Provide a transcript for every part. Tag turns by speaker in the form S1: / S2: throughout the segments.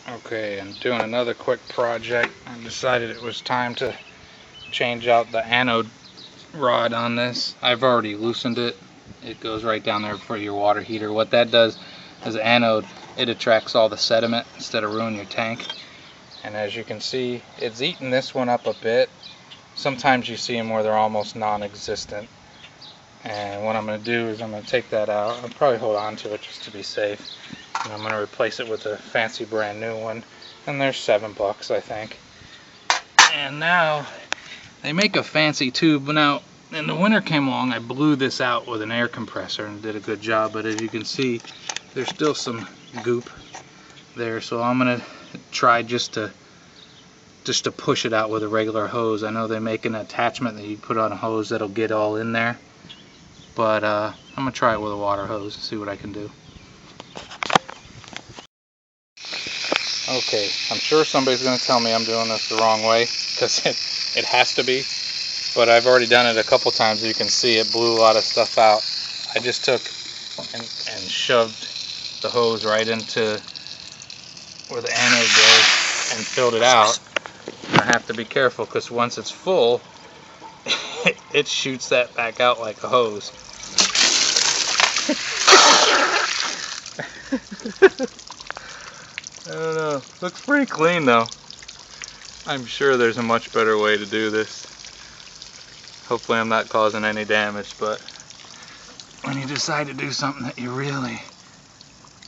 S1: Okay, I'm doing another quick project. I decided it was time to change out the anode rod on this. I've already loosened it. It goes right down there for your water heater. What that does is the anode, it attracts all the sediment instead of ruining your tank. And as you can see, it's eating this one up a bit. Sometimes you see them where they're almost non-existent. And what I'm going to do is I'm going to take that out. I'll probably hold on to it just to be safe. And I'm going to replace it with a fancy brand new one. And they're $7, I think. And now they make a fancy tube. Now, in the winter came along, I blew this out with an air compressor and did a good job. But as you can see, there's still some goop there. So I'm going to try just to push it out with a regular hose. I know they make an attachment that you put on a hose that'll get all in there. But I'm going to try it with a water hose and see what I can do. Okay, I'm sure somebody's going to tell me I'm doing this the wrong way, because it has to be. But I've already done it a couple times. You can see it blew a lot of stuff out. I just took and shoved the hose right into where the anode goes and filled it out. And I have to be careful, because once it's full, it shoots that back out like a hose. I don't know. Looks pretty clean though. I'm sure there's a much better way to do this. Hopefully I'm not causing any damage, but when you decide to do something that you really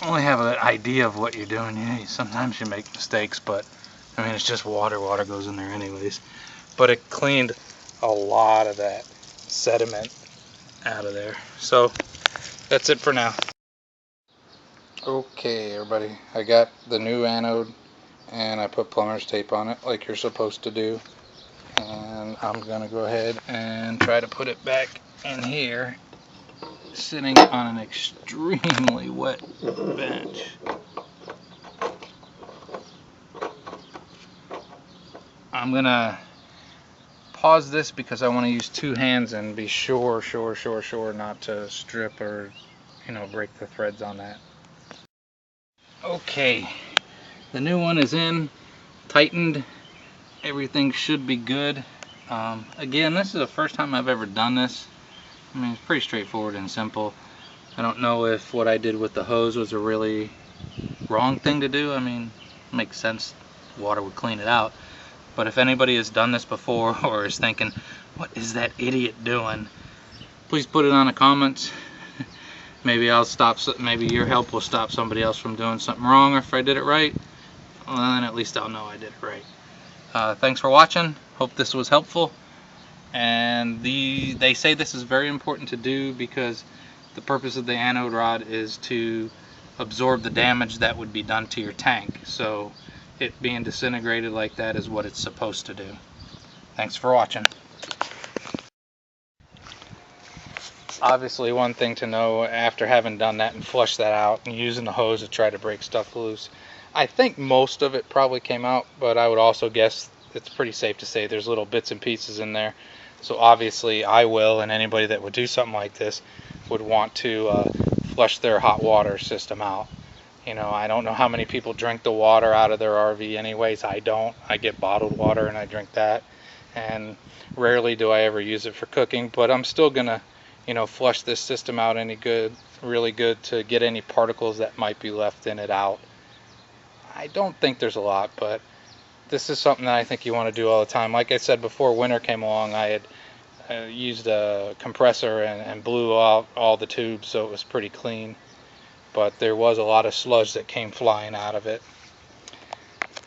S1: only have an idea of what you're doing, sometimes you make mistakes, but I mean, it's just water. Water goes in there anyways. But it cleaned a lot of that sediment out of there. So that's it for now. Okay, everybody, I got the new anode and I put plumber's tape on it like you're supposed to do. And I'm gonna go ahead and try to put it back in here, sitting on an extremely wet bench. I'm gonna pause this because I want to use two hands and be sure not to strip or break the threads on that. Okay, the new one is in, tightened, everything should be good. Again, this is the first time I've ever done this. I mean, it's pretty straightforward and simple. I don't know if what I did with the hose was a really wrong thing to do. I mean, it makes sense, water would clean it out. But if anybody has done this before or is thinking, what is that idiot doing? Please put it on the comments. Maybe maybe your help will stop somebody else from doing something wrong, or if I did it right, well, then at least I'll know I did it right. Thanks for watching. Hope this was helpful. And they say this is very important to do because the purpose of the anode rod is to absorb the damage that would be done to your tank. So it being disintegrated like that is what it's supposed to do. Thanks for watching. Obviously, one thing to know after having done that and flushed that out and using the hose to try to break stuff loose, I think most of it probably came out, but I would also guess it's pretty safe to say there's little bits and pieces in there. So obviously I will, and anybody that would do something like this would want to flush their hot water system out. I don't know how many people drink the water out of their RV anyways. I don't. I get bottled water and I drink that, and rarely do I ever use it for cooking, but I'm still gonna flush this system out really good to get any particles that might be left in it out. I don't think there's a lot, but this is something that I think you want to do all the time. Like I said, before winter came along, I had used a compressor and blew out all the tubes, so it was pretty clean. But there was a lot of sludge that came flying out of it.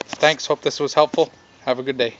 S1: Thanks, hope this was helpful. Have a good day.